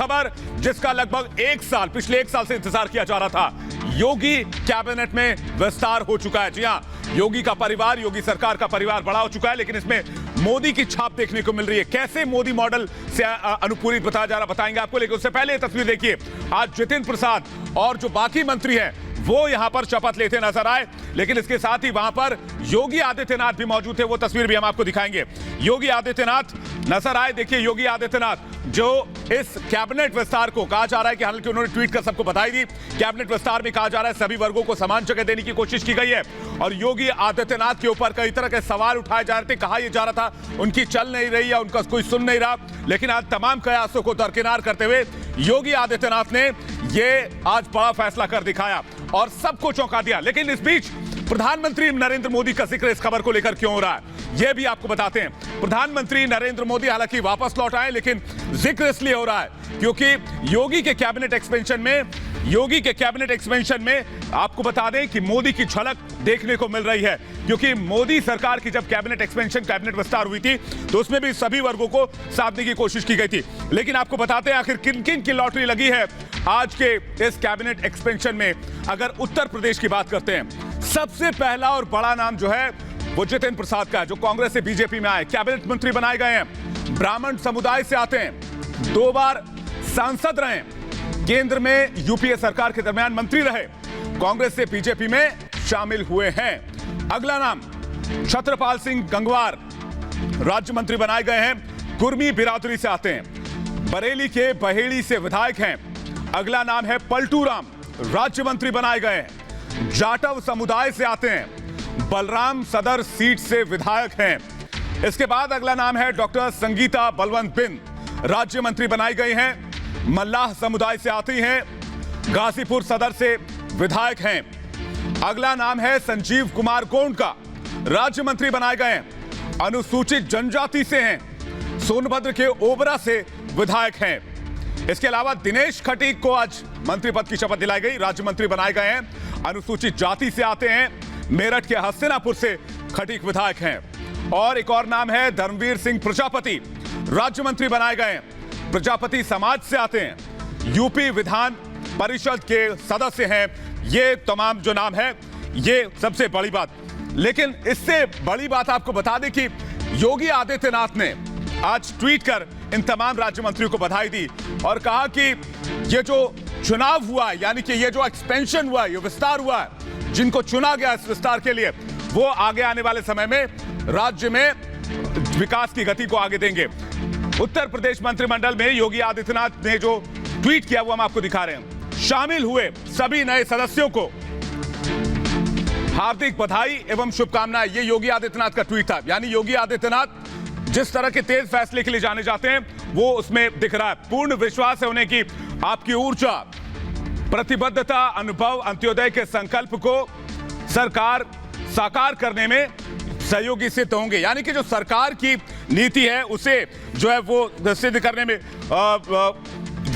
खबर जिसका लगभग पिछले एक साल से इंतजार किया जा रहा था। योगी कैबिनेट में विस्तार हो चुका है। जी हां, योगी का परिवार, योगी सरकार का परिवार बड़ा हो चुका है, लेकिन इसमें मोदी की छाप देखने को मिल रही है। कैसे मोदी मॉडल से अनुपूरित बताया जा रहा, बताएंगे आपको, लेकिन उससे पहले तस्वीर देखिए। आज जितिन प्रसाद और जो बाकी मंत्री हैं वो यहां पर शपथ लेते नजर आए, लेकिन इसके साथ ही वहां पर योगी आदित्यनाथ भी मौजूद थे। वो तस्वीर भी हम आपको दिखाएंगे। योगी आदित्यनाथ नजर आए। देखिए, योगी आदित्यनाथ जो इस कैबिनेट विस्तार को कहा जा रहा है कि हालांकि उन्होंने ट्वीट कर सबको बधाई दी, कैबिनेट विस्तार में कहा जा रहा है सभी वर्गों को समान जगह देने की कोशिश की गई है। और योगी आदित्यनाथ के ऊपर कई तरह के सवाल उठाए जा रहे थे। कहा यह जा रहा था उनकी चल नहीं रही या उनका कोई सुन नहीं रहा, लेकिन आज तमाम कयासों को दरकिनार करते हुए योगी आदित्यनाथ ने यह आज बड़ा फैसला कर दिखाया और सबको चौंका दिया। लेकिन इस बीच प्रधानमंत्री नरेंद्र मोदी का जिक्र इस खबर को लेकर क्यों हो रहा है, यह भी आपको बताते हैं। प्रधानमंत्री नरेंद्र मोदी हालांकि वापस लौट आए, लेकिन जिक्र इसलिए हो रहा है क्योंकि योगी के कैबिनेट एक्सपेंशन में आपको बता दें कि मोदी की झलक देखने को मिल रही है। क्योंकि मोदी सरकार की जब कैबिनेट विस्तार हुई थी तो उसमें भी सभी वर्गों को साधने की कोशिश की गई थी। लेकिन आपको बताते हैं आखिर किन किन की लॉटरी लगी है आज के इस कैबिनेट एक्सपेंशन में। अगर उत्तर प्रदेश की बात करते हैं, सबसे पहला और बड़ा नाम जो है वो जितिन प्रसाद का है, जो कांग्रेस से बीजेपी में आए, कैबिनेट मंत्री बनाए गए हैं, ब्राह्मण समुदाय से आते हैं, 2 बार सांसद रहे, केंद्र में यूपीए सरकार के दरमियान मंत्री रहे, कांग्रेस से बीजेपी में शामिल हुए हैं। अगला नाम छत्रपाल सिंह गंगवार, राज्य मंत्री बनाए गए हैं, कुर्मी बिरादरी से आते हैं, बरेली के बहेड़ी से विधायक हैं। अगला नाम है पलटू राम, राज्य मंत्री बनाए गए हैं, जाटव समुदाय से आते हैं, बलराम सदर सीट से विधायक हैं। इसके बाद अगला नाम है डॉक्टर संगीता बलवंत बिन, राज्य मंत्री बनाई गई हैं, मल्लाह समुदाय से आती हैं, गाजीपुर सदर से विधायक हैं। अगला नाम है संजीव कुमार गोंडका, राज्य मंत्री बनाए गए हैं, अनुसूचित जनजाति से हैं, सोनभद्र के ओबरा से विधायक हैं। इसके अलावा दिनेश खटीक को आज मंत्री पद की शपथ दिलाई गई, राज्य मंत्री बनाए गए हैं, अनुसूचित जाति से आते हैं, मेरठ के हस्तिनापुर से खटीक विधायक हैं। और एक और नाम है धर्मवीर सिंह प्रजापति, राज्य मंत्री बनाए गए हैं, प्रजापति समाज से आते हैं, यूपी विधान परिषद के सदस्य हैं। ये तमाम जो नाम है, ये सबसे बड़ी बात। लेकिन इससे बड़ी बात आपको बता दें कि योगी आदित्यनाथ ने आज ट्वीट कर इन तमाम राज्य मंत्रियों को बधाई दी और कहा कि ये जो चुनाव हुआ, यानी कि ये जो एक्सपेंशन हुआ, ये विस्तार हुआ, जिनको चुना गया इस विस्तार के लिए, वो आगे आने वाले समय में राज्य में विकास की गति को आगे देंगे। उत्तर प्रदेश मंत्रिमंडल में योगी आदित्यनाथ ने जो ट्वीट किया वो हम आपको दिखा रहे हैं। शामिल हुए सभी नए सदस्यों को हार्दिक बधाई एवं शुभकामनाएं, ये योगी आदित्यनाथ का ट्वीट था। यानी योगी आदित्यनाथ जिस तरह के तेज फैसले के लिए जाने जाते हैं वो उसमें दिख रहा है। पूर्ण विश्वास है उन्हें कि आपकी ऊर्जा, प्रतिबद्धता, अनुभव, अंत्योदय के संकल्प को सरकार साकार करने में सहयोगी सिद्ध होंगे। यानी कि जो सरकार की नीति है उसे जो है वो सिद्ध करने में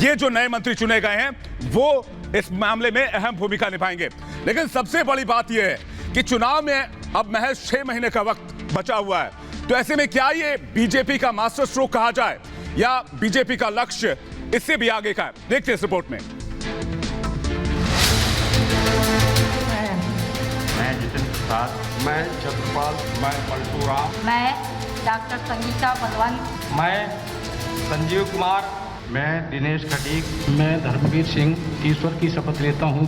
ये जो नए मंत्री चुने गए हैं वो इस मामले में अहम भूमिका निभाएंगे। लेकिन सबसे बड़ी बात यह है कि चुनाव में अब महज 6 महीने का वक्त बचा हुआ है, तो ऐसे में क्या ये बीजेपी का मास्टर स्ट्रोक कहा जाए या बीजेपी का लक्ष्य इससे भी आगे का है? देखते हैं इस रिपोर्ट में। मैं जितिन प्रसाद, मैं छत्रपाल, मैं पलटू राम, मैं डॉक्टर संगीता बलवंत, मैं संजीव कुमार, मैं दिनेश खटीक, मैं धर्मवीर सिंह ईश्वर की शपथ लेता हूं।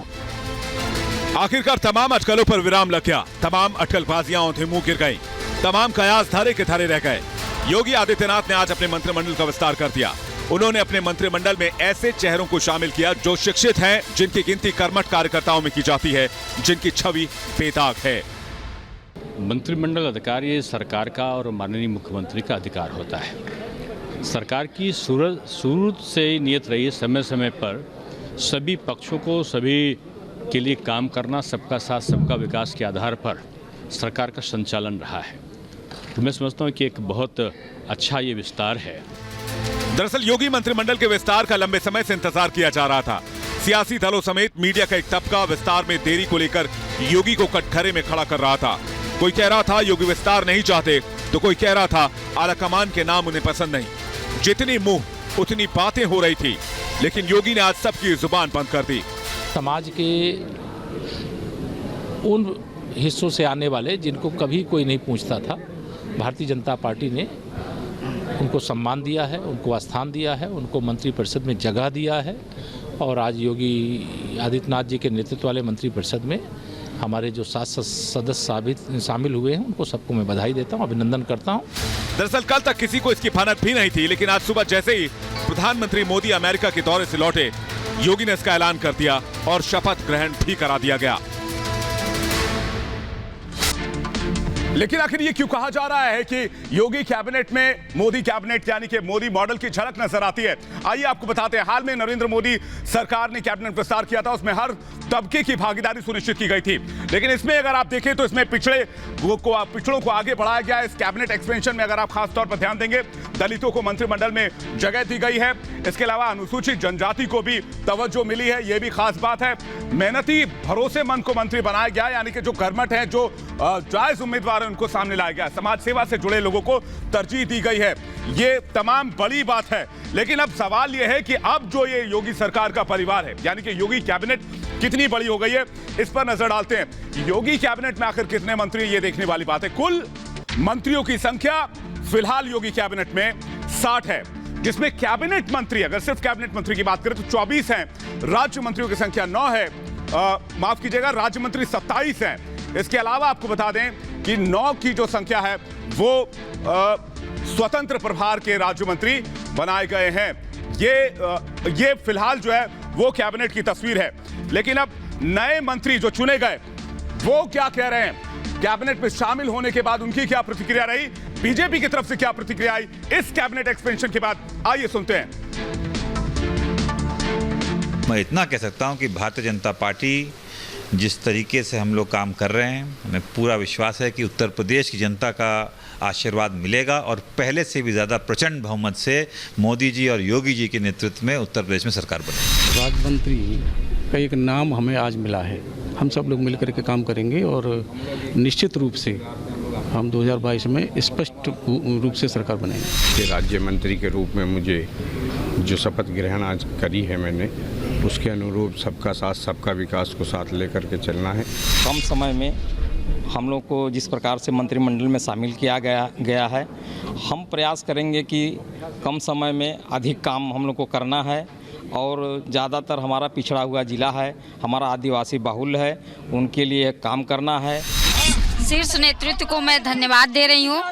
आखिरकार तमाम अटकलों पर विराम लग गया, तमाम अटकलबाजियां औंधे मुंह गिर गई, तमाम कयास धारे के धारे रह गए। योगी आदित्यनाथ ने आज अपने मंत्रिमंडल का विस्तार कर दिया। उन्होंने अपने मंत्रिमंडल में ऐसे चेहरों को शामिल किया जो शिक्षित हैं, जिनकी गिनती कर्मठ कार्यकर्ताओं में की जाती है, जिनकी छवि बेदाग है। मंत्रिमंडल अधिकार ये सरकार का और माननीय मुख्यमंत्री का अधिकार होता है। सरकार की शुरू से नियत रही है समय समय पर सभी पक्षों को सभी के लिए काम करना, सबका साथ सबका विकास के आधार पर सरकार का संचालन रहा है। तो मैं समझता हूँ कि एक बहुत अच्छा ये विस्तार है। दरअसल योगी मंत्रिमंडल के विस्तार का लंबे समय से इंतजार किया जा रहा था। सियासी दलों समेत मीडिया का एक तबका विस्तार में देरी को लेकर योगी को कटघरे में खड़ा कर रहा था। कोई कह रहा था योगी विस्तार नहीं चाहते, तो कोई कह रहा था आलाकमान के नाम उन्हें पसंद नहीं। जितनी मुंह उतनी बातें हो रही थी। लेकिन योगी ने आज सबकी जुबान बंद कर दी। समाज के उन हिस्सों से आने वाले जिनको कभी कोई नहीं पूछता था, भारतीय जनता पार्टी ने उनको सम्मान दिया है, उनको स्थान दिया है, उनको मंत्रिपरिषद में जगह दिया है। और आज योगी आदित्यनाथ जी के नेतृत्व वाले मंत्रिपरिषद में हमारे जो 7 सदस्य शामिल हुए हैं, उनको सबको मैं बधाई देता हूं, अभिनंदन करता हूं। दरअसल कल तक किसी को इसकी भनक भी नहीं थी, लेकिन आज सुबह जैसे ही प्रधानमंत्री मोदी अमेरिका के दौरे से लौटे, योगी ने इसका ऐलान कर दिया और शपथ ग्रहण भी करा दिया गया। लेकिन आखिर ये क्यों कहा जा रहा है कि योगी कैबिनेट में मोदी कैबिनेट यानी कि मोदी मॉडल की झलक नजर आती है? आइए आपको बताते हैं। हाल में नरेंद्र मोदी सरकार ने कैबिनेट विस्तार किया था, उसमें हर तबके की भागीदारी सुनिश्चित की गई थी। लेकिन इसमें अगर आप देखें तो इसमें पिछड़ों को आगे बढ़ाया गया है। इस कैबिनेट एक्सपेंशन में अगर आप खास तौर पर ध्यान देंगे, दलितों को मंत्रिमंडल में जगह दी गई है। इसके अलावा अनुसूचित जनजाति को भी तवज्जो मिली है, यह भी खास बात है। मेहनती भरोसेमंद को मंत्री बनाया गया, यानी कि जो कर्मठ है, जो जायज उम्मीदवार है, उनको सामने लाया गया। समाज सेवा से जुड़े लोगों को तरजीह दी गई है। ये तमाम बड़ी बात है। लेकिन अब सवाल यह है कि अब जो ये योगी सरकार का परिवार है, यानी कि योगी कैबिनेट कितनी बड़ी हो गई है, इस पर नजर डालते हैं। योगी कैबिनेट में आखिर कितने मंत्री, ये देखने वाली बात है। कुल मंत्रियों की संख्या फिलहाल योगी कैबिनेट में 60 है, जिसमें कैबिनेट मंत्री, अगर सिर्फ कैबिनेट मंत्री की बात करें तो 24 हैं। राज्य मंत्रियों की संख्या 9 है, माफ कीजिएगा, राज्य मंत्री 27 हैं। इसके अलावा आपको बता दें कि 9 की जो संख्या है वो स्वतंत्र प्रभार के राज्य मंत्री बनाए गए हैं। ये फिलहाल जो है वो कैबिनेट की तस्वीर है। लेकिन अब नए मंत्री जो चुने गए वो क्या कह रहे हैं, कैबिनेट में शामिल होने के बाद उनकी क्या प्रतिक्रिया रही, बीजेपी की तरफ से क्या प्रतिक्रिया आई इस कैबिनेट एक्सपेंशन के बाद, आइए सुनते हैं। मैं इतना कह सकता हूं कि भारतीय जनता पार्टी जिस तरीके से हम लोग काम कर रहे हैं, हमें पूरा विश्वास है कि उत्तर प्रदेश की जनता का आशीर्वाद मिलेगा और पहले से भी ज़्यादा प्रचंड बहुमत से मोदी जी और योगी जी के नेतृत्व में उत्तर प्रदेश में सरकार बनेगी। राज्य मंत्री का एक नाम हमें आज मिला है। हम सब लोग मिलकर के काम करेंगे और निश्चित रूप से हम 2022 में स्पष्ट रूप से सरकार बनाएंगे। राज्य मंत्री के रूप में मुझे जो शपथ ग्रहण आज करी है मैंने, उसके अनुरूप सबका साथ सबका विकास को साथ लेकर के चलना है। कम समय में हम लोग को जिस प्रकार से मंत्रिमंडल में शामिल किया गया है, हम प्रयास करेंगे कि कम समय में अधिक काम हम लोग को करना है। और ज़्यादातर हमारा पिछड़ा हुआ ज़िला है, हमारा आदिवासी बाहुल्य है, उनके लिए काम करना है। शीर्ष नेतृत्व को मैं धन्यवाद दे रही हूँ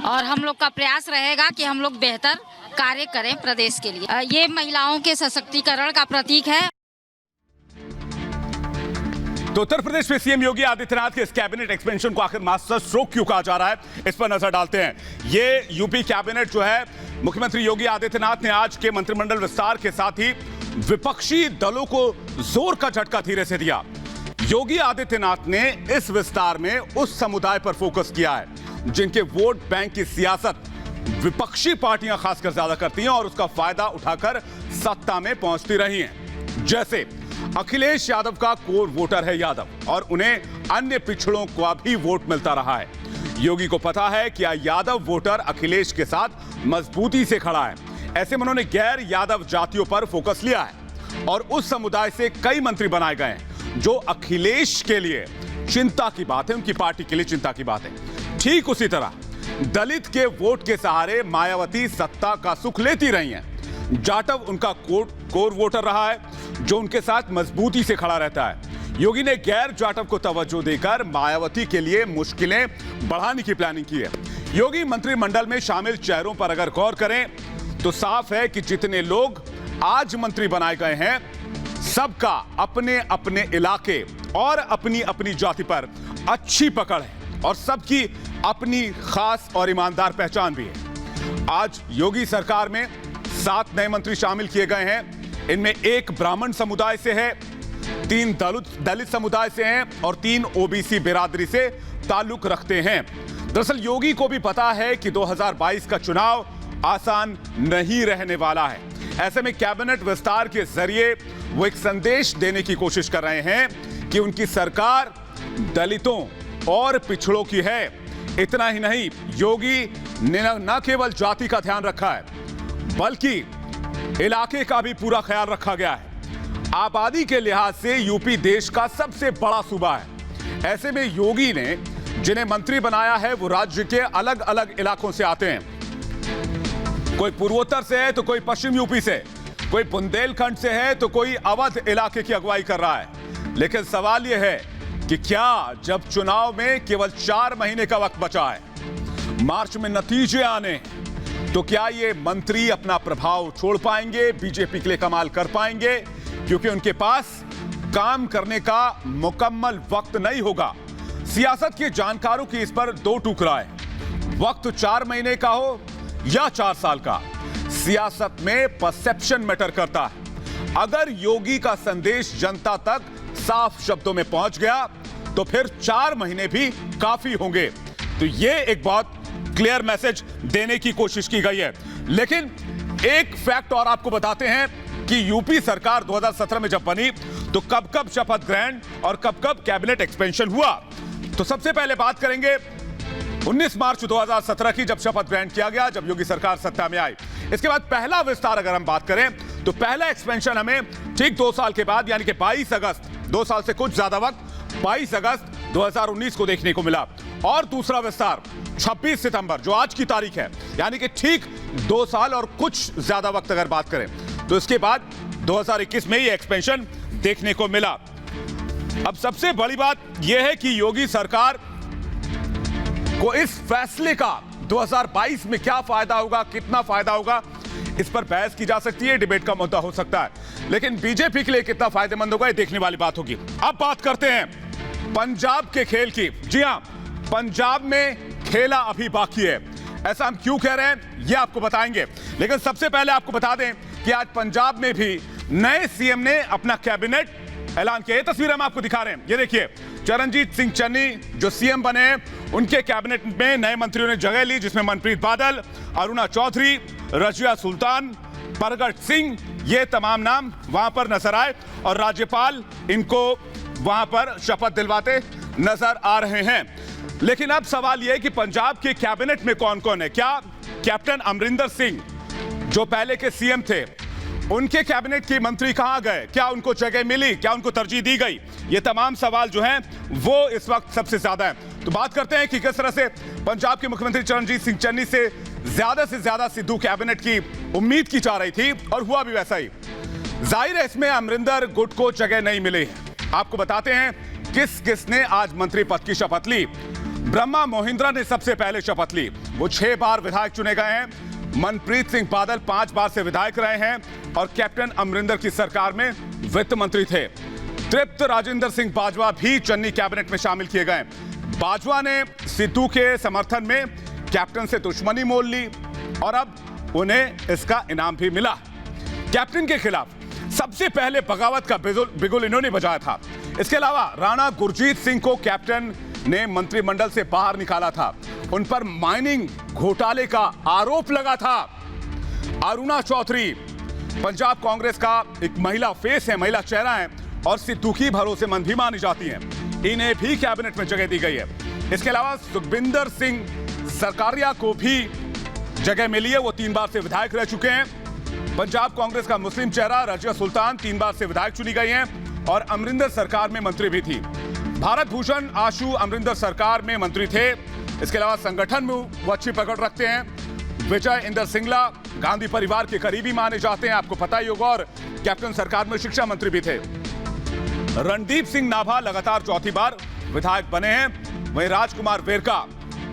और हम लोग का प्रयास रहेगा कि हम लोग बेहतर कार्य करें प्रदेश के लिए। ये महिलाओं के सशक्तिकरण का प्रतीक है। तो उत्तर प्रदेश में सीएम योगी आदित्यनाथ के इस कैबिनेट एक्सपेंशन को आखिर मास्टर स्ट्रोक क्यों कहा जा रहा है, इस पर नजर डालते हैं। ये यूपी कैबिनेट जो है, मुख्यमंत्री योगी आदित्यनाथ ने आज के मंत्रिमंडल विस्तार के साथ ही विपक्षी दलों को जोर का झटका धीरे से दिया। योगी आदित्यनाथ ने इस विस्तार में उस समुदाय पर फोकस किया है जिनके वोट बैंक की सियासत विपक्षी पार्टियां खासकर ज्यादा करती हैं और उसका फायदा उठाकर सत्ता में पहुंचती रही हैं। जैसे अखिलेश यादव का कोर वोटर है यादव और उन्हें अन्य पिछड़ों का भी वोट मिलता रहा है। योगी को पता है कि यादव वोटर अखिलेश के साथ मजबूती से खड़ा है। ऐसे में उन्होंने गैर यादव जातियों पर फोकस लिया है और उस समुदाय से कई मंत्री बनाए गए हैं जो अखिलेश के लिए चिंता की बात है, उनकी पार्टी के लिए चिंता की बात है। ठीक उसी तरह दलित के वोट के सहारे मायावती सत्ता का सुख लेती रही हैं। जाटव उनका कोर वोटर रहा है जो उनके साथ मजबूती से खड़ा रहता है। योगी ने गैर जाटव को तवज्जो देकर मायावती के लिए मुश्किलें बढ़ाने की प्लानिंग की है। योगी मंत्रिमंडल में शामिल चेहरों पर अगर गौर करें तो साफ है कि जितने लोग आज मंत्री बनाए गए हैं, सबका अपने अपने इलाके और अपनी अपनी जाति पर अच्छी पकड़ है और सबकी अपनी खास और ईमानदार पहचान भी है। आज योगी सरकार में 7 नए मंत्री शामिल किए गए हैं। इनमें 1 ब्राह्मण समुदाय से है, 3 दलित समुदाय से हैं और 3 ओबीसी बिरादरी से ताल्लुक रखते हैं। दरअसल योगी को भी पता है कि 2022 का चुनाव आसान नहीं रहने वाला है। ऐसे में कैबिनेट विस्तार के जरिए वो एक संदेश देने की कोशिश कर रहे हैं कि उनकी सरकार दलितों और पिछड़ों की है। इतना ही नहीं, योगी ने न केवल जाति का ध्यान रखा है बल्कि इलाके का भी पूरा ख्याल रखा गया है। आबादी के लिहाज से यूपी देश का सबसे बड़ा सूबा है। ऐसे में योगी ने जिन्हें मंत्री बनाया है वो राज्य के अलग अलग इलाकों से आते हैं। कोई पूर्वोत्तर से है तो कोई पश्चिम यूपी से, कोई बुंदेलखंड से है तो कोई अवध इलाके की अगुवाई कर रहा है। लेकिन सवाल यह है कि क्या जब चुनाव में केवल 4 महीने का वक्त बचा है, मार्च में नतीजे आने, तो क्या ये मंत्री अपना प्रभाव छोड़ पाएंगे, बीजेपी के लिए कमाल कर पाएंगे? क्योंकि उनके पास काम करने का मुकम्मल वक्त नहीं होगा। सियासत के जानकारों की इस पर 2 टुकड़ा है, वक्त 4 महीने का हो या 4 साल का। सियासत में परसेप्शन मैटर करता है। अगर योगी का संदेश जनता तक साफ शब्दों में पहुंच गया तो फिर 4 महीने भी काफी होंगे। तो ये एक बहुत क्लियर मैसेज देने की कोशिश की गई है। लेकिन एक फैक्ट और आपको बताते हैं कि यूपी सरकार 2017 में जब बनी तो कब कब शपथ ग्रहण और कब कब कैबिनेट एक्सपेंशन हुआ। तो सबसे पहले बात करेंगे 19 मार्च 2017 की, जब शपथ ग्रहण किया गया, जब योगी सरकार सत्ता में आई। इसके बाद पहला विस्तार अगर हम बात करें तो पहला एक्सपेंशन हमें ठीक 2 साल के बाद, यानी कि 22 अगस्त, 2 साल से कुछ ज्यादा वक्त, 22 अगस्त 2019 को देखने को मिला। और दूसरा विस्तार 26 सितंबर, जो आज की तारीख है, यानी कि ठीक 2 साल और कुछ ज्यादा वक्त अगर बात करें तो इसके बाद 2021 में ये एक्सपेंशन देखने को मिला। अब सबसे बड़ी बात यह है कि योगी सरकार को इस फैसले का 2022 में क्या फायदा होगा, कितना फायदा होगा, इस पर बहस की जा सकती है, डिबेट का मुद्दा हो सकता है। लेकिन बीजेपी के लिए कितना फायदेमंद होगा, ये देखने वाली बात होगी। अब बात करते हैं पंजाब के खेल की। जी हां, पंजाब में खेला अभी बाकी है। ऐसा हम क्यों कह रहे हैं ये आपको बताएंगे। लेकिन सबसे पहले आपको बता दें कि आज पंजाब में भी नए सीएम ने अपना कैबिनेट ऐलान किया। ये तस्वीर हम आपको दिखा रहे हैं, ये देखिए। चरणजीत सिंह चन्नी जो सीएम बने हैं, उनके कैबिनेट में नए मंत्रियों ने जगह ली, जिसमें मनप्रीत बादल, अरुणा चौधरी, रजिया सुल्तान, परगट सिंह, ये तमाम नाम वहां पर नजर आए और राज्यपाल इनको वहां पर शपथ दिलवाते नजर आ रहे हैं। लेकिन अब सवाल यह है कि पंजाब के कैबिनेट में कौन कौन है। क्या कैप्टन अमरिंदर सिंह जो पहले के सीएम थे, उनके कैबिनेट के मंत्री कहां गए? क्या उनको जगह मिली? क्या उनको तरजीह दी गई? ये तमाम सवाल जो हैं वो इस वक्त सबसे ज्यादा हैं। तो बात करते हैं कि किस तरह से पंजाब के मुख्यमंत्री चरणजीत सिंह चन्नी से ज्यादा सिद्धू कैबिनेट की उम्मीद की जा रही थी और हुआ भी वैसा ही। जाहिर है इसमें अमरिंदर गुट को जगह नहीं मिली। आपको बताते हैं किस किस ने आज मंत्री पद की शपथ ली। ब्रह्मा मोहिंद्रा ने सबसे पहले शपथ ली। वो 6 बार विधायक चुने गए हैं। मनप्रीत सिंह बादल 5 बार से विधायक रहे हैं और कैप्टन अमरिंदर की सरकार में वित्त मंत्री थे। तृप्त राजेंद्र सिंह बाजवा भी चन्नी कैबिनेट में शामिल किए गए। बाजवा ने सिद्धू के समर्थन में कैप्टन से दुश्मनी मोल ली और अब उन्हें इसका इनाम भी मिला। कैप्टन के खिलाफ सबसे पहले बगावत का बिगुल इन्होंने बजाया था। इसके अलावा राणा गुरजीत सिंह को कैप्टन ने मंत्रिमंडल से बाहर निकाला था। उन पर माइनिंग घोटाले का आरोप लगा था। अरुणा चौधरी पंजाब कांग्रेस का एक महिला फेस है, महिला चेहरा है और सिद्धू की भरोसेमंद भी मानी जाती हैं। इन्हें भी कैबिनेट में जगह दी गई है। इसके अलावा सुखबिंदर सिंह सरकारिया को भी जगह मिली है। वो 3 बार से विधायक रह चुके हैं। पंजाब कांग्रेस का मुस्लिम चेहरा रजिया सुल्तान 3 बार से विधायक चुनी गई हैं और अमरिंदर सरकार में मंत्री भी थी। भारत भूषण आशु अमरिंदर सरकार में मंत्री थे। इसके अलावा संगठन में वो अच्छी पकड़ रखते हैं। विजय इंदर सिंगला गांधी परिवार के करीबी माने जाते हैं, आपको पता ही होगा, और कैप्टन सरकार में शिक्षा मंत्री भी थे। रणदीप सिंह नाभा लगातार 4थी बार विधायक बने हैं। वहीं राजकुमार वेरका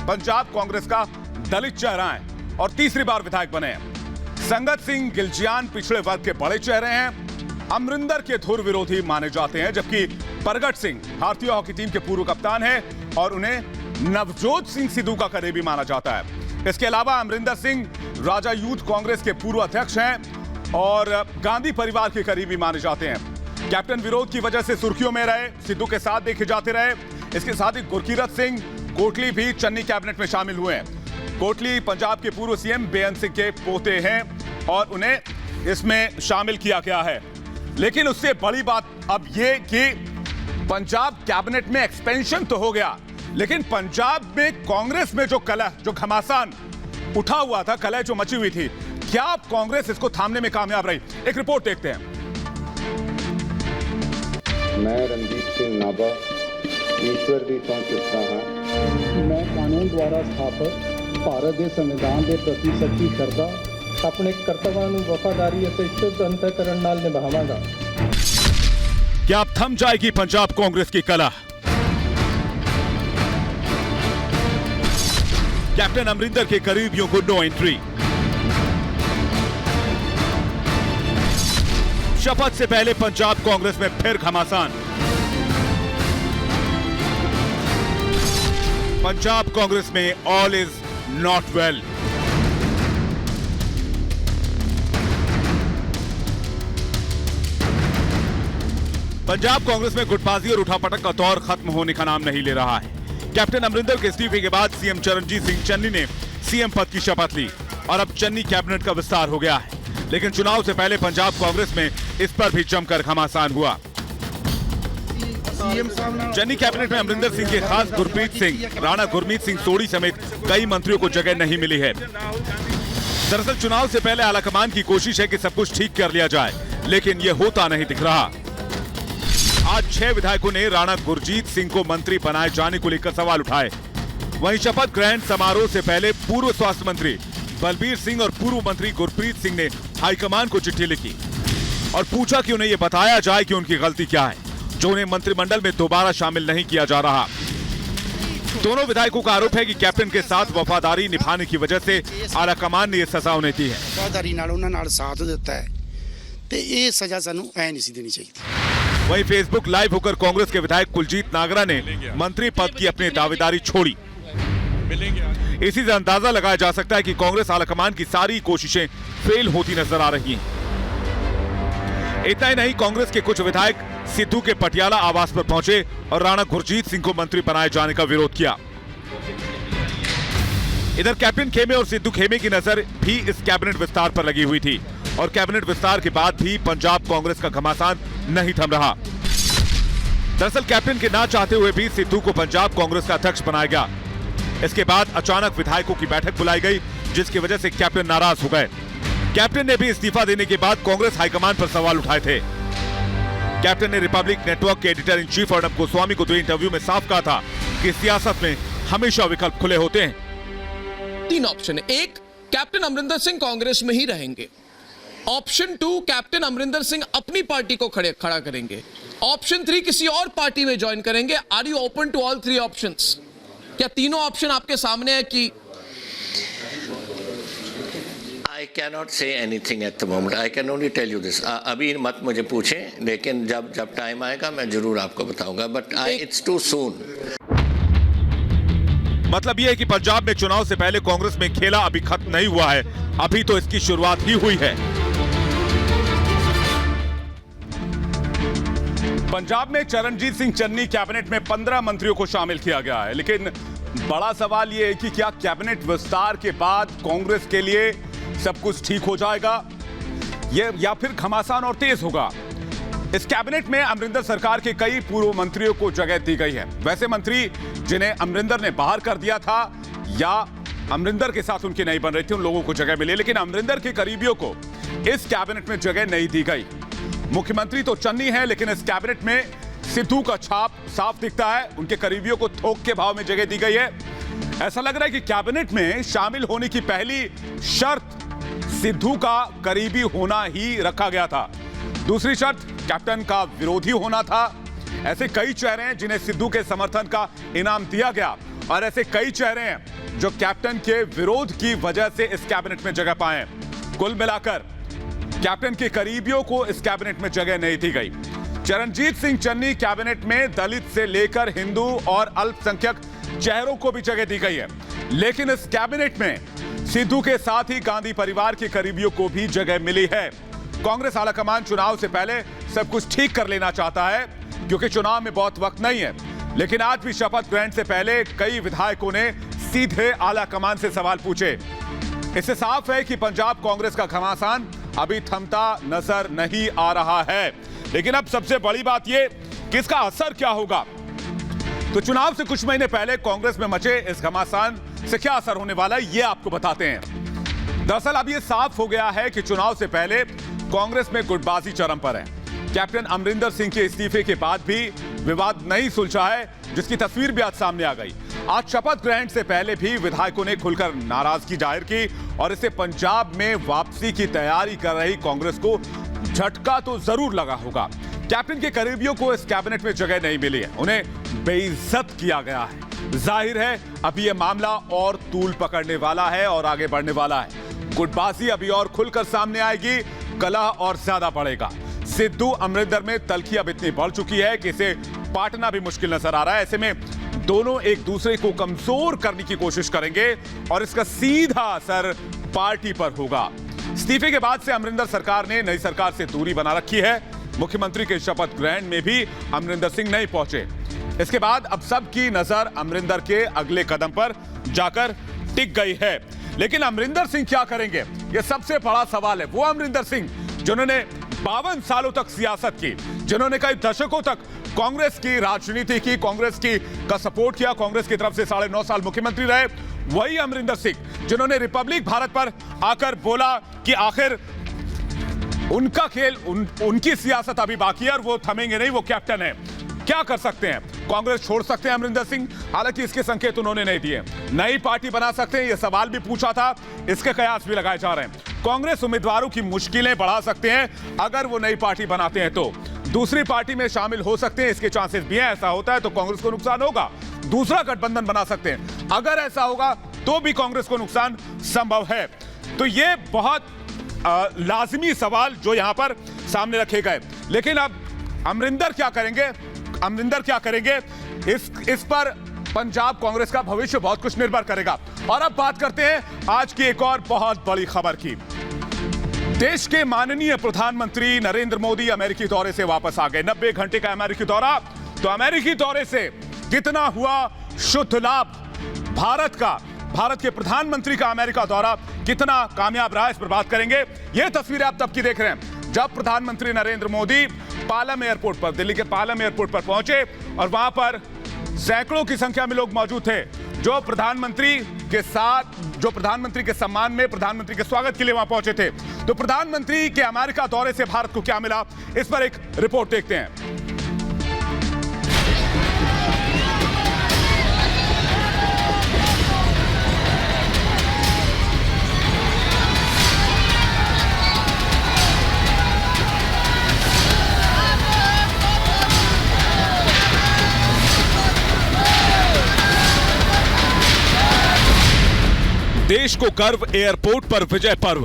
पंजाब कांग्रेस का दलित चेहरा है और 3री बार विधायक बने हैं। संगत सिंह गिलजियान पिछड़े वर्ग के बड़े चेहरे हैं, अमरिंदर के धुर विरोधी माने जाते हैं। जबकि परगट सिंह भारतीय हॉकी टीम के पूर्व कप्तान हैं और उन्हें नवजोत सिंह सिद्धू का करीबी माना जाता है। इसके अलावा अमरिंदर सिंह राजा यूथ कांग्रेस के पूर्व अध्यक्ष हैं और गांधी परिवार के करीबी माने जाते हैं। कैप्टन विरोध की वजह से सुर्खियों में रहे, सिद्धू के साथ देखे जाते रहे। इसके साथ ही गुरकीरत सिंह कोटली भी चन्नी कैबिनेट में शामिल हुए हैं। कोटली पंजाब के पूर्व सीएम बेअंत सिंह के पोते हैं और उन्हें इसमें शामिल किया गया है। लेकिन उससे बड़ी बात अब ये कि पंजाब कैबिनेट में एक्सपेंशन तो हो गया, लेकिन पंजाब में कांग्रेस में जो कलह, जो घमासान उठा हुआ था, कलह जो मची हुई थी, क्या कांग्रेस इसको थामने में कामयाब रही? एक रिपोर्ट देखते हैं। मैं रणदीप सिंह नाभा ईश्वर ਦੀ ਤੋਂ ਚੁੱਕਾ ਹਾਂ। मैं कानून द्वारा स्थापित ਭਾਰਤ ਦੇ ਸੰਵਿਧਾਨ ਦੇ ਪ੍ਰਤੀ ਸੱਚੀ ਸ਼ਰਧਾ ਆਪਣੇ ਕਰਤੱਵਾਂ ਨੂੰ ਵਫਾਦਾਰੀ ਅਤੇ ਸ਼ੁੱਧ ਅੰਤःਕਰਨ ਨਾਲ ਨਿਭਾਵਾਂਗਾ। क्या अब थम जाएगी पंजाब कांग्रेस की कला? कैप्टन अमरिंदर के करीबियों को नो एंट्री। शपथ से पहले पंजाब कांग्रेस में फिर घमासान। पंजाब कांग्रेस में all is not well. Punjab Congress में गुटबाजी और उठापटक का दौर खत्म होने का नाम नहीं ले रहा है। कैप्टन अमरिंदर के इस्तीफे के बाद सीएम चरणजीत सिंह चन्नी ने सीएम पद की शपथ ली और अब चन्नी कैबिनेट का विस्तार हो गया है। लेकिन चुनाव से पहले पंजाब कांग्रेस में इस पर भी जमकर घमासान हुआ। चन्नी कैबिनेट में अमरिंदर सिंह के खास गुरप्रीत सिंह, राणा गुरमीत सिंह सोढ़ी समेत कई मंत्रियों को जगह नहीं मिली है। दरअसल चुनाव से पहले आलाकमान की कोशिश है कि सब कुछ ठीक कर लिया जाए, लेकिन यह होता नहीं दिख रहा। आज 6 विधायकों ने राणा गुरजीत सिंह को मंत्री बनाए जाने को लेकर सवाल उठाए। वहीं शपथ ग्रहण समारोह से पहले पूर्व स्वास्थ्य मंत्री बलबीर सिंह और पूर्व मंत्री गुरप्रीत सिंह ने हाईकमान को चिट्ठी लिखी और पूछा कि उन्हें यह बताया जाए कि उनकी गलती क्या है जो उन्हें मंत्रिमंडल में दोबारा शामिल नहीं किया जा रहा। दोनों विधायकों का आरोप है कि कैप्टन के साथ वफादारी निभाने की वजह से आलाकमान ने यह सजा उन्हें दी है। वफादारी नाल उन्हां नाल साथ दिता है ते ये सजा सानू ऐ नहीं सी देनी चाहिए। वहीं फेसबुक लाइव होकर कांग्रेस के विधायक कुलजीत नागरा ने मंत्री पद की अपनी दावेदारी छोड़ी। इसी से अंदाजा लगाया जा सकता है कि कांग्रेस आलाकमान की सारी कोशिशें फेल होती नजर आ रही हैं। इतना ही नहीं, कांग्रेस के कुछ विधायक सिद्धू के पटियाला आवास पर पहुंचे और राणा गुरजीत सिंह को मंत्री बनाए जाने का विरोध किया। इधर कैप्टन खेमे और सिद्धू खेमे की नजर भी इस कैबिनेट विस्तार पर लगी हुई थी और कैबिनेट विस्तार के बाद भी पंजाब कांग्रेस का घमासान नहीं थम रहा। दरअसल कैप्टन के ना चाहते हुए भी सिद्धू को पंजाब कांग्रेस का अध्यक्ष बनाया गया। इसके बाद अचानक विधायकों की बैठक बुलाई गई, जिसकी वजह से कैप्टन नाराज हो गए। कैप्टन ने भी इस्तीफा देने के बाद कांग्रेस हाईकमान पर सवाल उठाए थे। कैप्टन ने रिपब्लिक नेटवर्क के editor in chief Arnab Goswami को दिए इंटरव्यू में साफ कहा था कि सियासत में हमेशा विकल्प खुले होते हैं। 3 ऑप्शन है। 1, कैप्टन अमरिंदर सिंह कांग्रेस में ही रहेंगे। ऑप्शन 2, कैप्टन अमरिंदर सिंह अपनी पार्टी को खड़ा करेंगे। ऑप्शन 3, किसी और पार्टी में ज्वाइन करेंगे। Are you open to all 3 options? क्या तीनों ऑप्शन आपके सामने है कि? I cannot say anything at the moment. I can only tell you this. अभी मत मुझे पूछें, लेकिन जब टाइम आएगा मैं जरूर आपको बताऊंगा, but it's too soon. मतलब यह है कि पंजाब में चुनाव से पहले कांग्रेस में खेला अभी खत्म नहीं हुआ है, अभी तो इसकी शुरुआत ही हुई है। पंजाब में चरणजीत सिंह चन्नी कैबिनेट में 15 मंत्रियों को शामिल किया गया है, लेकिन बड़ा सवाल यह है कि क्या कैबिनेट विस्तार के बाद कांग्रेस के लिए सब कुछ ठीक हो जाएगा या फिर घमासान और तेज होगा। इस कैबिनेट में अमरिंदर सरकार के कई पूर्व मंत्रियों को जगह दी गई है। वैसे मंत्री जिन्हें अमरिंदर ने बाहर कर दिया था या अमरिंदर के साथ उनकी नहीं बन रही थी, उन लोगों को जगह मिली, लेकिन अमरिंदर के करीबियों को इस कैबिनेट में जगह नहीं दी गई। मुख्यमंत्री तो चन्नी है, लेकिन इस कैबिनेट में सिद्धू का छाप साफ दिखता है। उनके करीबियों को थोक के भाव में जगह दी गई है। ऐसा लग रहा है कि कैबिनेट में शामिल होने की पहली शर्त सिद्धू का करीबी होना ही रखा गया था। दूसरी शर्त कैप्टन का विरोधी होना था। ऐसे कई चेहरे हैं जिन्हें सिद्धू के समर्थन का इनाम दिया गया और ऐसे कई चेहरे हैं जो कैप्टन के विरोध की वजह से इस कैबिनेट में जगह पाए। कुल मिलाकर कैप्टन के करीबियों को इस कैबिनेट में जगह नहीं दी गई। चरणजीत सिंह चन्नी कैबिनेट में दलित से लेकर हिंदू और अल्पसंख्यक चेहरों को भी जगह दी गई है, लेकिन इस कैबिनेट में सिद्धू के साथ ही गांधी परिवार के करीबियों को भी जगह मिली है। कांग्रेस आलाकमान चुनाव से पहले सब कुछ ठीक कर लेना चाहता है क्योंकि चुनाव में बहुत वक्त नहीं है, लेकिन आज भी शपथ ग्रहण से पहले कई विधायकों ने सीधे आलाकमान से सवाल पूछे। इससे साफ है कि पंजाब कांग्रेस का घमासान अभी थमता नजर नहीं आ रहा है। लेकिन अब सबसे बड़ी बात यह कि इसका असर क्या होगा। तो चुनाव से कुछ महीने पहले कांग्रेस में मचे इस घमासान से क्या असर होने वाला है, ये आपको बताते हैं। दरअसल अब यह साफ हो गया है कि चुनाव से पहले कांग्रेस में गुटबाजी चरम पर है। कैप्टन अमरिंदर सिंह के इस्तीफे के बाद भी विवाद नहीं सुलझा है, जिसकी तस्वीर भी आज सामने आ गई। आज शपथ ग्रहण से पहले भी विधायकों ने खुलकर नाराजगी जाहिर की और इससे पंजाब में वापसी की तैयारी कर रही कांग्रेस को झटका तो जरूर लगा होगा। कैप्टन के करीबियों को इस कैबिनेट में जगह नहीं मिली है, उन्हें बेइज्जत किया गया है। जाहिर है अभी यह मामला और तूल पकड़ने वाला है और आगे बढ़ने वाला है। गुटबाजी अभी और खुलकर सामने आएगी, कलह और ज्यादा बढ़ेगा। सिद्धू अमरिंदर में तल्खी अब इतनी बढ़ चुकी है कि इसे पाटना भी मुश्किल नजर आ रहा है। ऐसे में दोनों एक दूसरे को कमजोर करने की कोशिश करेंगे और इसका सीधा असर पार्टी पर होगा। इस्तीफे के बाद से अमरिंदर सरकार ने नई सरकार से दूरी बना रखी है। मुख्यमंत्री के शपथ ग्रहण में भी अमरिंदर सिंह नहीं पहुंचे। इसके बाद अब सबकी नजर अमरिंदर के अगले कदम पर जाकर टिक गई है। लेकिन अमरिंदर सिंह क्या करेंगे, यह सबसे बड़ा सवाल है। वो अमरिंदर सिंह जिन्होंने 52 सालों तक सियासत की, जिन्होंने कई दशकों तक कांग्रेस की राजनीति की, कांग्रेस का सपोर्ट किया, कांग्रेस की तरफ से 9.5 साल मुख्यमंत्री रहे, वही अमरिंदर सिंह जिन्होंने रिपब्लिक भारत पर आकर बोला कि आखिर उनका खेल, उनकी सियासत अभी बाकी है और वो थमेंगे नहीं, वो कैप्टन है। क्या कर सकते हैं? कांग्रेस छोड़ सकते हैं अमरिंदर सिंह? हालांकि इसके संकेत उन्होंने नहीं दिए। नई पार्टी बना सकते हैं, यह सवाल भी पूछा था, इसके कयास भी लगाए जा रहे हैं। कांग्रेस उम्मीदवारों की मुश्किलें बढ़ा सकते हैं अगर वो नई पार्टी बनाते हैं तो। दूसरी पार्टी में शामिल हो सकते हैं, इसके चांसेस भी हैं। ऐसा होता है तो कांग्रेस को नुकसान होगा। दूसरा गठबंधन बना सकते हैं, अगर ऐसा होगा तो भी कांग्रेस को नुकसान संभव है। तो ये बहुत लाजिमी सवाल जो यहां पर सामने रखे गए। लेकिन अब अमरिंदर क्या करेंगे, इस पर पंजाब कांग्रेस का भविष्य बहुत कुछ निर्भर करेगा। और अब बात करते हैं आज की एक और बहुत बड़ी खबर की। देश के माननीय प्रधानमंत्री नरेंद्र मोदी अमेरिकी दौरे से वापस आ गए। 90 घंटे का अमेरिकी दौरा। तो अमेरिकी दौरे से कितना हुआ शुद्ध लाभ भारत का, भारत के प्रधानमंत्री का अमेरिका दौरा कितना कामयाब रहा, इस पर बात करेंगे। यह तस्वीरें आप तब की देख रहे हैं जब प्रधानमंत्री नरेंद्र मोदी पालम एयरपोर्ट पर, दिल्ली के पालम एयरपोर्ट पर पहुंचे और वहां पर सैकड़ों की संख्या में लोग मौजूद थे जो प्रधानमंत्री के सम्मान में, प्रधानमंत्री के स्वागत के लिए वहां पहुंचे थे। तो प्रधानमंत्री के अमेरिका दौरे से भारत को क्या मिला, इस पर एक रिपोर्ट देखते हैं। देश को गर्व, एयरपोर्ट पर विजय पर्व।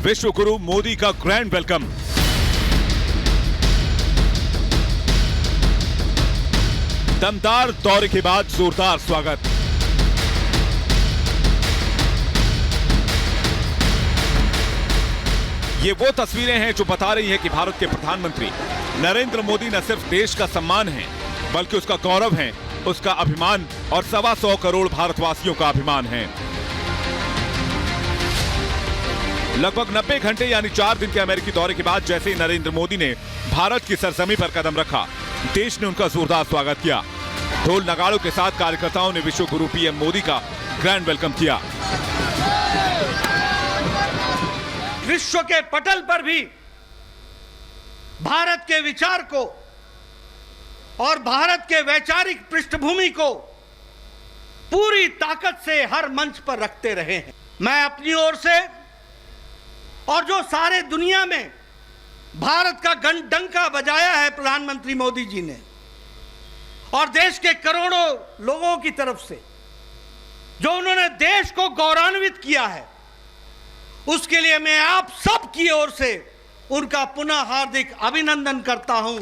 विश्व गुरु मोदी का ग्रैंड वेलकम। दमदार दौरे के बाद जोरदार स्वागत। ये वो तस्वीरें हैं जो बता रही हैं कि भारत के प्रधानमंत्री नरेंद्र मोदी न सिर्फ देश का सम्मान है बल्कि उसका गौरव है, उसका अभिमान और 125 करोड़ भारतवासियों का अभिमान है। लगभग 90 घंटे यानी 4 दिन के अमेरिकी दौरे के बाद जैसे ही नरेंद्र मोदी ने भारत की सरजमी पर कदम रखा, देश ने उनका जोरदार स्वागत किया। ढोल नगाड़ों के साथ कार्यकर्ताओं ने विश्व गुरु पीएम मोदी का ग्रैंड वेलकम किया। विश्व के पटल पर भी भारत के विचार को और भारत के वैचारिक पृष्ठभूमि को पूरी ताकत से हर मंच पर रखते रहे हैं। मैं अपनी ओर से और जो सारे दुनिया में भारत का डंका बजाया है प्रधानमंत्री मोदी जी ने, और देश के करोड़ों लोगों की तरफ से जो उन्होंने देश को गौरवान्वित किया है, उसके लिए मैं आप सब की ओर से उनका पुनः हार्दिक अभिनंदन करता हूं।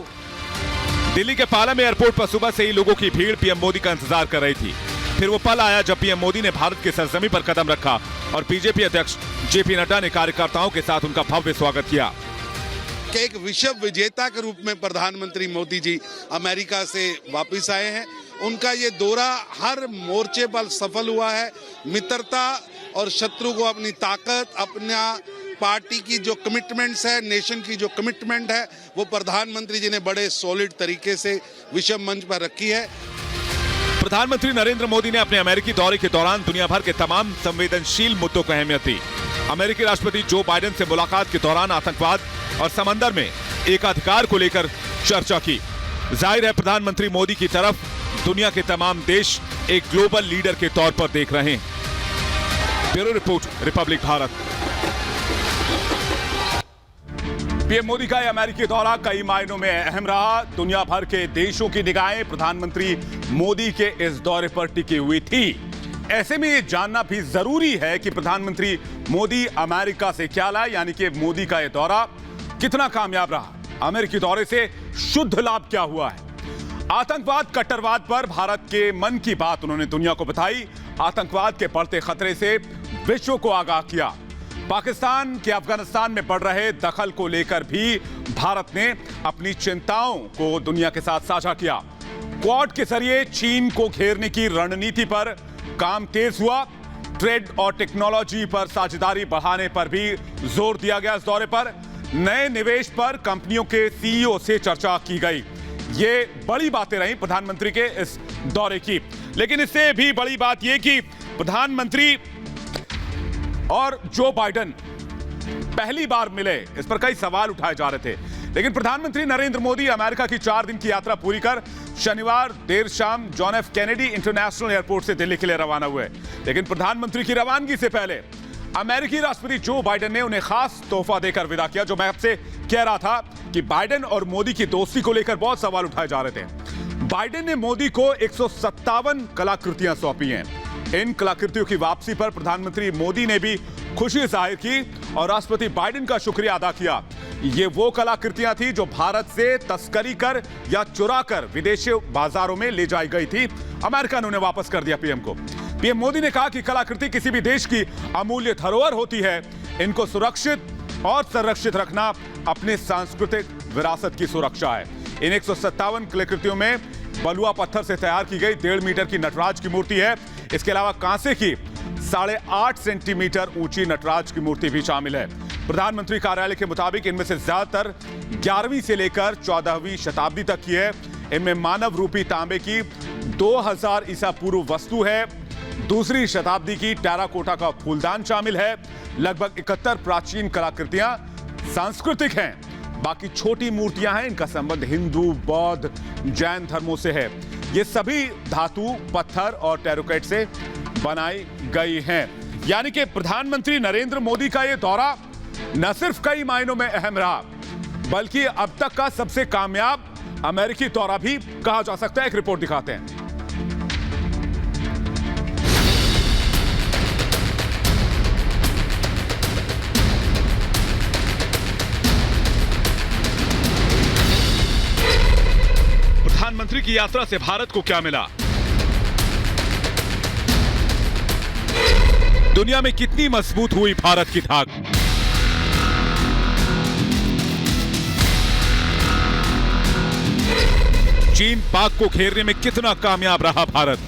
दिल्ली के पालम एयरपोर्ट पर सुबह से ही लोगों की भीड़ पीएम मोदी का इंतजार कर रही थी। फिर वो पल आया जब पीएम मोदी ने भारत की सरजमी पर कदम रखा और बीजेपी अध्यक्ष जेपी नड्डा ने कार्यकर्ताओं के साथ उनका भव्य स्वागत किया। कि एक विश्व विजेता के रूप में प्रधानमंत्री मोदी जी अमेरिका से वापस आए हैं। उनका ये दौरा हर मोर्चे पर सफल हुआ है। मित्रता और शत्रु को अपनी ताकत, अपना पार्टी की जो कमिटमेंट्स है, नेशन की जो कमिटमेंट है, वो प्रधानमंत्री जी ने बड़े सॉलिड तरीके से विश्व मंच पर रखी है। प्रधानमंत्री नरेंद्र मोदी ने अपने अमेरिकी दौरे के दौरान दुनिया भर के तमाम संवेदनशील मुद्दों को अहमियत दी। अमेरिकी राष्ट्रपति जो बाइडेन से मुलाकात के दौरान आतंकवाद और समंदर में एकाधिकार को लेकर चर्चा की। जाहिर है प्रधानमंत्री मोदी की तरफ दुनिया के तमाम देश एक ग्लोबल लीडर के तौर पर देख रहे हैं। Bureau report, Republic Bharat. PM Modi का यह अमेरिकी दौरा कई मायनों में अहम रहा। दुनिया भर के देशों की निगाहें प्रधानमंत्री मोदी के इस दौरे पर टिकी हुई थी। ऐसे में यह जानना भी जरूरी है कि प्रधानमंत्री मोदी अमेरिका से क्या लाए, यानी कि मोदी का यह दौरा कितना कामयाब रहा। अमेरिकी दौरे से शुद्ध लाभ क्या हुआ है। आतंकवाद, कट्टरवाद पर भारत के मन की बात उन्होंने दुनिया को बताई। आतंकवाद के बढ़ते खतरे से विश्व को आगाह किया। पाकिस्तान के अफगानिस्तान में बढ़ रहे दखल को लेकर भी भारत ने अपनी चिंताओं को दुनिया के साथ साझा किया। क्वाड के जरिए चीन को घेरने की रणनीति पर काम तेज हुआ। ट्रेड और टेक्नोलॉजी पर साझेदारी बढ़ाने पर भी जोर दिया गया। इस दौरे पर नए निवेश पर कंपनियों के सीईओ से चर्चा की गई। ये बड़ी बातें रही प्रधानमंत्री के इस दौरे की। लेकिन इससे भी बड़ी बात यह कि प्रधानमंत्री और जो बाइडेन पहली बार मिले, इस पर कई सवाल उठाए जा रहे थे। लेकिन प्रधानमंत्री नरेंद्र मोदी अमेरिका की 4 दिन की यात्रा पूरी कर शनिवार देर शाम John F Kennedy international airport से दिल्ली के लिए रवाना हुए। लेकिन प्रधानमंत्री की रवानगी से पहले अमेरिकी राष्ट्रपति जो बाइडेन ने उन्हें खास तोहफा देकर विदा किया। जो मैं आपसे कह रहा था कि बाइडेन और मोदी की दोस्ती को लेकर बहुत सवाल उठाए जा रहे थे। बाइडेन ने मोदी को 157 कलाकृतियां सौंपी हैं। इन कलाकृतियों की वापसी पर प्रधानमंत्री मोदी ने भी खुशी जाहिर की और राष्ट्रपति बाइडेन का शुक्रिया अदा किया। ये वो कलाकृतियां थी जो भारत से तस्करी कर या चुरा कर विदेशी बाजारों में ले जाई गई थी। अमेरिका ने उन्हें वापस कर दिया पीएम को। पीएम मोदी ने कहा कि कलाकृति किसी भी देश की अमूल्य धरोहर होती है। इनको सुरक्षित और संरक्षित रखना अपने सांस्कृतिक विरासत की सुरक्षा है। इन 157 कलाकृतियों में बलुआ पत्थर से तैयार की गई 1.5 मीटर की नटराज की मूर्ति है। इसके अलावा कांसे की 8.5 सेंटीमीटर ऊंची नटराज की मूर्ति भी शामिल है। प्रधानमंत्री कार्यालय के मुताबिक इनमें से ज्यादातर 11वीं से लेकर 14वीं शताब्दी तक की है। इनमें मानव रूपी तांबे की 2000 ईसा पूर्व वस्तु है। दूसरी शताब्दी की टेराकोटा का फूलदान शामिल है। लगभग 71 प्राचीन कलाकृतियां सांस्कृतिक हैं। बाकी छोटी मूर्तियां हैं। इनका संबंध हिंदू, बौद्ध, जैन धर्मों से है। ये सभी धातु, पत्थर और टेराकोट से बनाई गई हैं। यानी कि प्रधानमंत्री नरेंद्र मोदी का यह दौरा न सिर्फ कई मायनों में अहम रहा, बल्कि अब तक का सबसे कामयाब अमेरिकी दौरा भी कहा जा सकता है। एक रिपोर्ट दिखाते हैं। प्रधानमंत्री की यात्रा से भारत को क्या मिला? दुनिया में कितनी मजबूत हुई भारत की धाक? चीन पाक को घेरने में कितना कामयाब रहा भारत?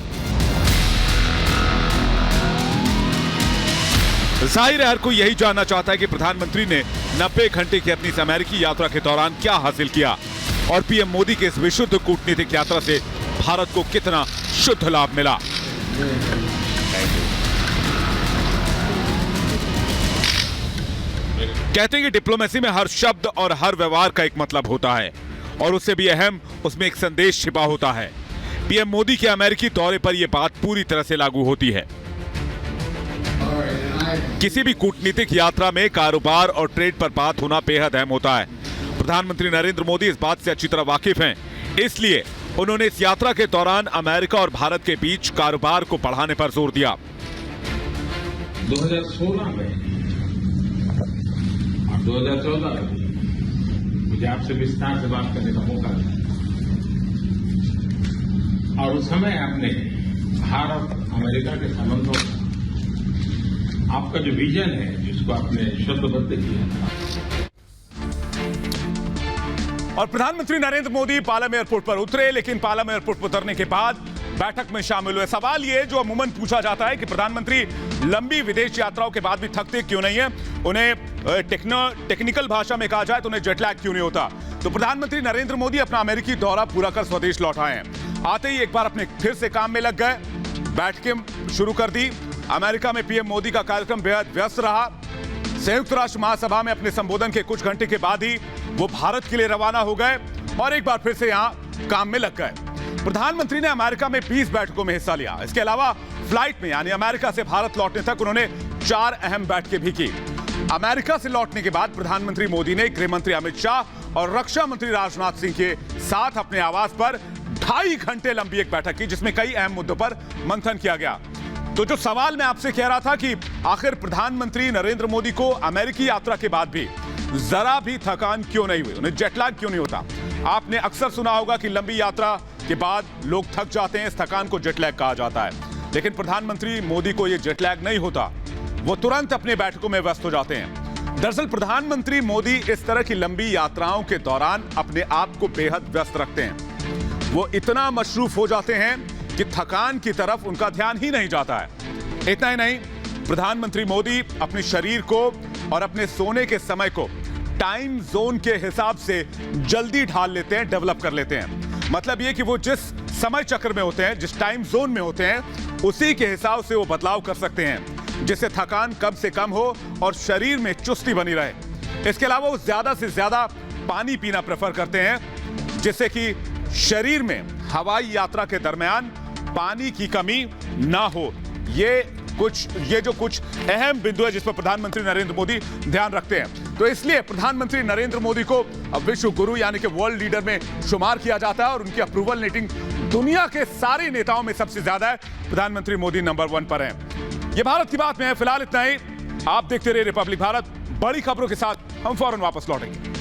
जाहिर है हर कोई यही जानना चाहता है कि प्रधानमंत्री ने 90 घंटे की अपनी अमेरिकी यात्रा के दौरान क्या हासिल किया और पीएम मोदी के इस विशुद्ध कूटनीतिक यात्रा से भारत को कितना शुद्ध लाभ मिला। कहते हैं कि डिप्लोमेसी में हर शब्द और हर व्यवहार का एक मतलब होता है और उससे भी अहम उसमें एक संदेश छिपा होता है। पीएम मोदी के अमेरिकी दौरे पर यह बात पूरी तरह से लागू होती है। किसी भी कूटनीतिक यात्रा में कारोबार और ट्रेड पर बात होना बेहद अहम होता है। प्रधानमंत्री नरेंद्र मोदी इस बात से अच्छी तरह वाकिफ हैं। इसलिए उन्होंने इस यात्रा के दौरान अमेरिका और भारत के बीच कारोबार को बढ़ाने पर जोर दिया। 2016 में और 2014 में मुझे आपसे विस्तार से बात करने का मौका मिला और उस समय आपने भारत अमेरिका के संबंधों का आपका जो विजन है जिसको आपने शब्दबद्ध किया। और प्रधानमंत्री नरेंद्र मोदी पालम एयरपोर्ट पर उतरे, लेकिन पालम एयरपोर्ट पर उतरने के बाद बैठक में शामिल हुए। सवाल ये जो अमूमन पूछा जाता है कि प्रधानमंत्री लंबी विदेश यात्राओं के बाद भी थकते क्यों नहीं है, उन्हें टेक्निकल भाषा में कहा जाए तो उन्हें जेट लैग क्यों नहीं होता। तो प्रधानमंत्री नरेंद्र मोदी अपना अमेरिकी दौरा पूरा कर स्वदेश लौट आए हैं। आते ही एक बार अपने फिर से काम में लग गए, बैठकें शुरू कर दी। अमेरिका में पीएम मोदी का कार्यक्रम बेहद व्यस्त रहा। संयुक्त राष्ट्र महासभा में अपने संबोधन के कुछ घंटे के बाद ही वो भारत के लिए रवाना हो गए और एक बार फिर से यहां काम में लग गए। प्रधानमंत्री ने अमेरिका में 20 बैठकों में हिस्सा लिया। इसके अलावा फ्लाइट में यानी अमेरिका से भारत लौटने तक उन्होंने 4 अहम बैठकें भी की। अमेरिका से लौटने के बाद प्रधानमंत्री मोदी ने गृह मंत्री अमित शाह और रक्षा मंत्री राजनाथ सिंह के साथ अपने आवास पर 2.5 घंटे लंबी एक बैठक की, जिसमें कई अहम मुद्दों पर मंथन किया गया। तो जो सवाल मैं आपसे कह रहा था कि आखिर प्रधानमंत्री नरेंद्र मोदी को अमेरिकी यात्रा के बाद भी जरा भी थकान क्यों नहीं हुई, उन्हें जेटलैग क्यों नहीं होता? आपने अक्सर सुना होगा कि लंबी यात्रा के बाद लोग थक जाते हैं, इस थकान को जेटलैग कहा जाता है। लेकिन प्रधानमंत्री मोदी को यह जेटलैग नहीं होता, वो तुरंत अपने बैठकों में व्यस्त हो जाते हैं। दरअसल प्रधानमंत्री मोदी इस तरह की लंबी यात्राओं के दौरान अपने आप को बेहद व्यस्त रखते हैं। वो इतना मशरूफ हो जाते हैं कि थकान की तरफ उनका ध्यान ही नहीं जाता है। इतना ही नहीं, प्रधानमंत्री मोदी अपने शरीर को और अपने सोने के समय को टाइम जोन के हिसाब से जल्दी ढाल लेते हैं, डेवलप कर लेते हैं। मतलब ये कि वो जिस समय चक्र में होते हैं, जिस टाइम जोन में होते हैं, उसी के हिसाब से वो बदलाव कर सकते हैं, जिससे थकान कम से कम हो और शरीर में चुस्ती बनी रहे। इसके अलावा वो ज्यादा से ज्यादा पानी पीना प्रेफर करते हैं, जिससे कि शरीर में हवाई यात्रा के दरमियान पानी की कमी ना हो। ये जो कुछ अहम बिंदु है जिस पर प्रधानमंत्री नरेंद्र मोदी ध्यान रखते हैं। तो इसलिए प्रधानमंत्री नरेंद्र मोदी को अब विश्व गुरु यानी कि वर्ल्ड लीडर में शुमार किया जाता है और उनकी अप्रूवल रेटिंग दुनिया के सारे नेताओं में सबसे ज्यादा है। प्रधानमंत्री मोदी नंबर 1 पर हैं। ये भारत की बात में है। फिलहाल इतना ही। आप देखते रहिए रिपब्लिक भारत। बड़ी खबरों के साथ हम फौरन वापस लौटेंगे।